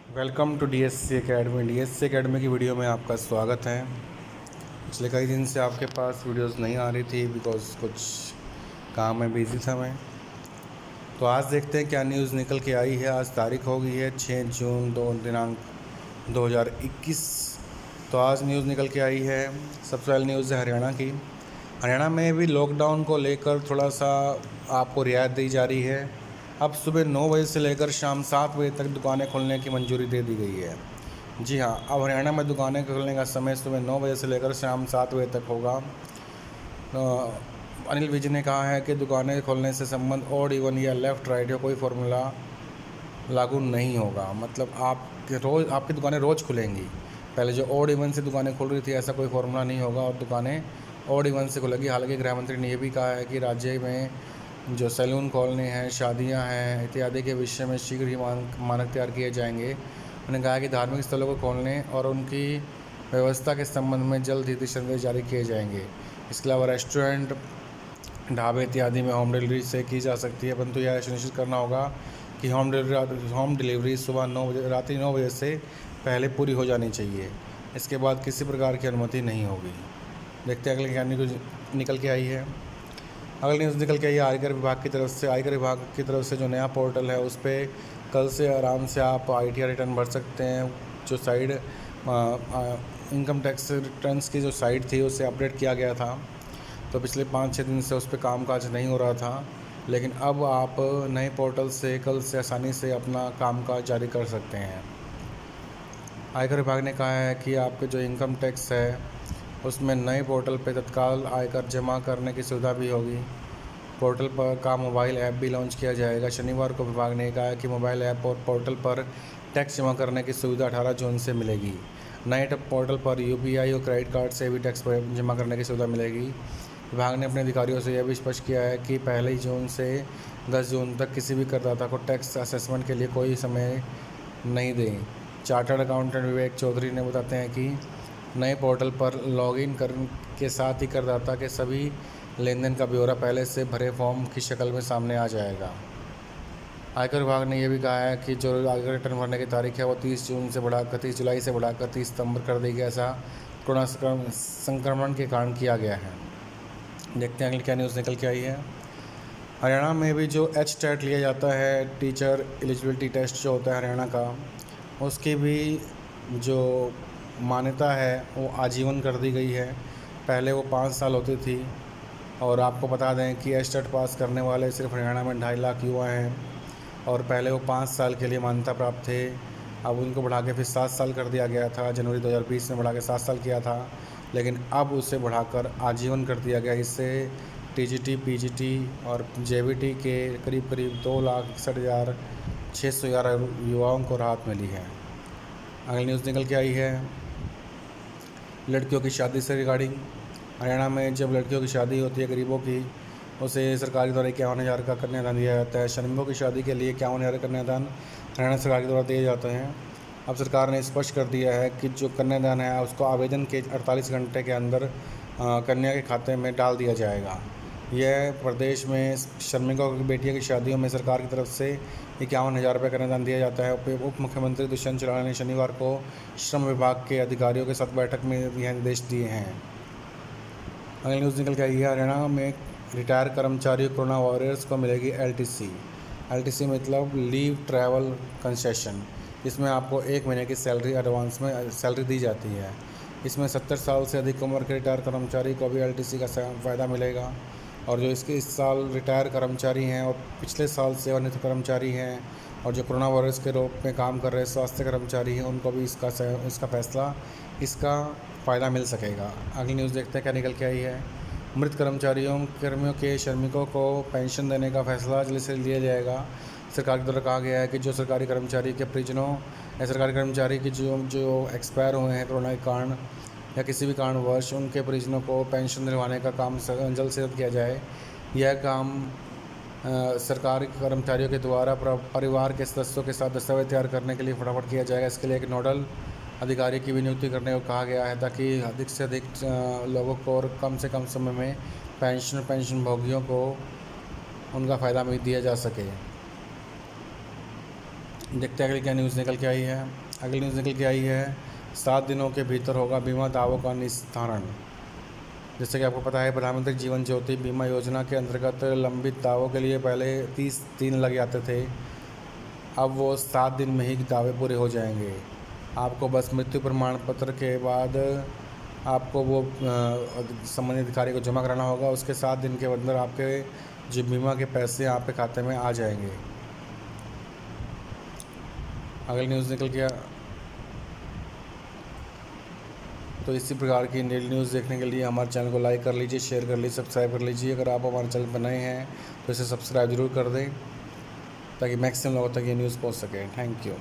Welcome to DSC academy. DSC academy की video में आपका स्वागत है। पिछले कई दिन से आपके पास वीडियोस नहीं आ रही थी बिकॉज़ कुछ काम में बिज़ी था मैं। तो आज देखते हैं क्या न्यूज़ निकल के आई है। आज तारीख हो गई है 6 जून दिनांक 2021। तो आज न्यूज़ निकल के आई है। सबसे पहले न्यूज़ है हरियाणा की। हरियाणा में भी लॉकडाउन को लेकर थोड़ा सा आपको रियायत दी जा रही है। अब सुबह 9 बजे से लेकर शाम 7 बजे तक दुकानें खोलने की मंजूरी दे दी गई है। जी हाँ, अब हरियाणा में दुकानें खोलने का समय सुबह 9 बजे से लेकर शाम 7 बजे तक होगा। अनिल विज ने कहा है कि दुकानें खोलने से संबंध ऑड इवन या लेफ़्ट राइट या कोई फार्मूला लागू नहीं होगा। मतलब आपकी दुकानें रोज़ खुलेंगी। पहले जो ऑड इवन से दुकानें खुल रही थी ऐसा कोई फार्मूला नहीं होगा और दुकानें ऑड इवन से खुलेंगी। हालांकि गृह मंत्री ने यह भी कहा है कि राज्य में जो सैलून खोलने हैं, शादियां हैं इत्यादि के विषय में शीघ्र ही मानक तैयार किए जाएंगे। उन्होंने कहा कि धार्मिक स्थलों को खोलने और उनकी व्यवस्था के संबंध में जल्द ही दिशा निर्देश जारी किए जाएंगे। इसके अलावा रेस्टोरेंट, ढाबे इत्यादि में होम डिलीवरी से की जा सकती है, परंतु यह सुनिश्चित करना होगा कि होम डिलीवरी सुबह 9 बजे रात्रि 9 बजे से पहले पूरी हो जानी चाहिए। इसके बाद किसी प्रकार की अनुमति नहीं होगी। देखते हैं अगले क्या न्यूज़ निकल के आई है। अगली न्यूज़ निकल के आई है आयकर विभाग की तरफ से जो नया पोर्टल है उस पर कल से आराम से आप ITR रिटर्न भर सकते हैं। जो साइड इनकम टैक्स रिटर्न्स की जो साइट थी उसे अपडेट किया गया था, तो पिछले 5-6 दिन से उस पर कामकाज नहीं हो रहा था, लेकिन अब आप नए पोर्टल से कल से आसानी से अपना कामकाज जारी कर सकते हैं। आयकर विभाग ने कहा है कि आपके जो इनकम टैक्स है उसमें नए पोर्टल पर तत्काल आयकर जमा करने की सुविधा भी होगी। पोर्टल पर का मोबाइल ऐप भी लॉन्च किया जाएगा। शनिवार को विभाग ने कहा कि मोबाइल ऐप और पोर्टल पर टैक्स जमा करने की सुविधा 18 जून से मिलेगी। नए पोर्टल पर UPI और क्रेडिट कार्ड से भी टैक्स जमा करने की सुविधा मिलेगी। विभाग ने अपने अधिकारियों से यह भी स्पष्ट किया है कि 1 जून से 10 जून तक किसी भी करदाता को टैक्स असेसमेंट के लिए कोई समय नहीं दें। चार्टर्ड अकाउंटेंट विवेक चौधरी ने बताते हैं कि नए पोर्टल पर लॉगिन करने के साथ ही करदाता के सभी लेन देन का ब्यौरा पहले से भरे फॉर्म की शक्ल में सामने आ जाएगा। आयकर विभाग ने यह भी कहा है कि जो आयकर रिटर्न भरने की तारीख है वो 30 जुलाई से बढ़ाकर 30 सितंबर कर दी गई। ऐसा कोरोना संक्रमण के कारण किया गया है। देखते हैं अगली क्या न्यूज़ निकल के आई है। हरियाणा में भी जो HTET लिया जाता है, टीचर एलिजिबिलिटी टेस्ट जो होता है हरियाणा का, उसकी भी जो मान्यता है वो आजीवन कर दी गई है। पहले वो 5 साल होती थी और आपको बता दें कि HTET पास करने वाले सिर्फ हरियाणा में 2.5 लाख युवा हैं और पहले वो 5 साल के लिए मान्यता प्राप्त थे। अब उनको बढ़ा के फिर 7 साल कर दिया गया था। जनवरी 2020 में बढ़ा के 7 साल किया था, लेकिन अब उसे बढ़ाकर आजीवन कर दिया गया। इससे TGT, PGT और JBT के करीब 2,61,611 युवाओं को राहत मिली है। अगली न्यूज़ निकल के आई है लड़कियों की शादी से रिगार्डिंग। हरियाणा में जब लड़कियों की शादी होती है गरीबों की, उसे सरकार के द्वारा 51,000 का कन्यादान दिया जाता है। श्रमिकों की शादी के लिए 51,000 का कन्यादान हरियाणा सरकार के द्वारा दिए जाते हैं। अब सरकार ने स्पष्ट कर दिया है कि जो कन्यादान है उसको आवेदन के 48 घंटे के अंदर कन्या के खाते में डाल दिया जाएगा। यह प्रदेश में श्रमिकों की बेटियों की शादियों में सरकार की तरफ से 51,000 रुपये कन्यादान दिया जाता है। उप मुख्यमंत्री दुष्यंत चौटाला ने शनिवार को श्रम विभाग के अधिकारियों के साथ बैठक में यह निर्देश दिए हैं। अगली न्यूज़ निकल के आई है हरियाणा में रिटायर कर्मचारियों कोरोना वॉरियर्स को मिलेगी LTC मतलब लीव ट्रैवल कंसेशन। इसमें आपको 1 महीने की सैलरी एडवांस में सैलरी दी जाती है। इसमें 70 साल से अधिक उम्र के रिटायर कर्मचारी को भी LTC का फ़ायदा मिलेगा और जो इस साल रिटायर कर्मचारी हैं और पिछले साल सेवानिवृत्त कर्मचारी हैं और जो कोरोना वायरस के रूप में काम कर रहे स्वास्थ्य कर्मचारी हैं उनको भी इसका फ़ायदा मिल सकेगा। अगली न्यूज़ देखते हैं क्या निकल के आई है। मृत कर्मियों के श्रमिकों को पेंशन देने का फैसला जल्द से लिया जाएगा। सरकार के द्वारा कहा गया है कि जो सरकारी कर्मचारी के परिजनों या सरकारी कर्मचारी की जो एक्सपायर हुए हैं कोरोना के कारण या किसी भी कारणवश, उनके परिजनों को पेंशन दिलवाने का काम जल्द से जल्द किया जाए। यह काम सरकारी कर्मचारियों के द्वारा परिवार के सदस्यों के साथ दस्तावेज तैयार करने के लिए फटाफट किया जाएगा। इसके लिए एक नोडल अधिकारी की भी नियुक्ति करने को कहा गया है ताकि अधिक से अधिक लोगों को और कम से कम समय में पेंशन भोगियों को उनका फ़ायदा दिया जा सके। देखते हैं अगली क्या न्यूज़ निकल के आई है। अगली न्यूज़ निकल के आई है 7 दिनों के भीतर होगा बीमा दावों का निस्तारण। जैसे कि आपको पता है प्रधानमंत्री जीवन ज्योति बीमा योजना के अंतर्गत लंबित दावों के लिए पहले 30 दिन लग जाते थे, अब वो 7 दिन में ही दावे पूरे हो जाएंगे। आपको बस मृत्यु प्रमाण पत्र के बाद आपको वो संबंधित अधिकारी को जमा कराना होगा। उसके 7 दिन के अंदर आपके जो बीमा के पैसे आपके खाते में आ जाएंगे। अगली न्यूज़ निकल गया। तो इसी प्रकार की डेली न्यूज़ देखने के लिए हमारे चैनल को लाइक कर लीजिए, शेयर कर लीजिए, सब्सक्राइब कर लीजिए। अगर आप हमारे चैनल पर नए हैं तो इसे सब्सक्राइब ज़रूर कर दें ताकि मैक्सिमम लोगों तक ये न्यूज़ पहुंच सके। Thank you.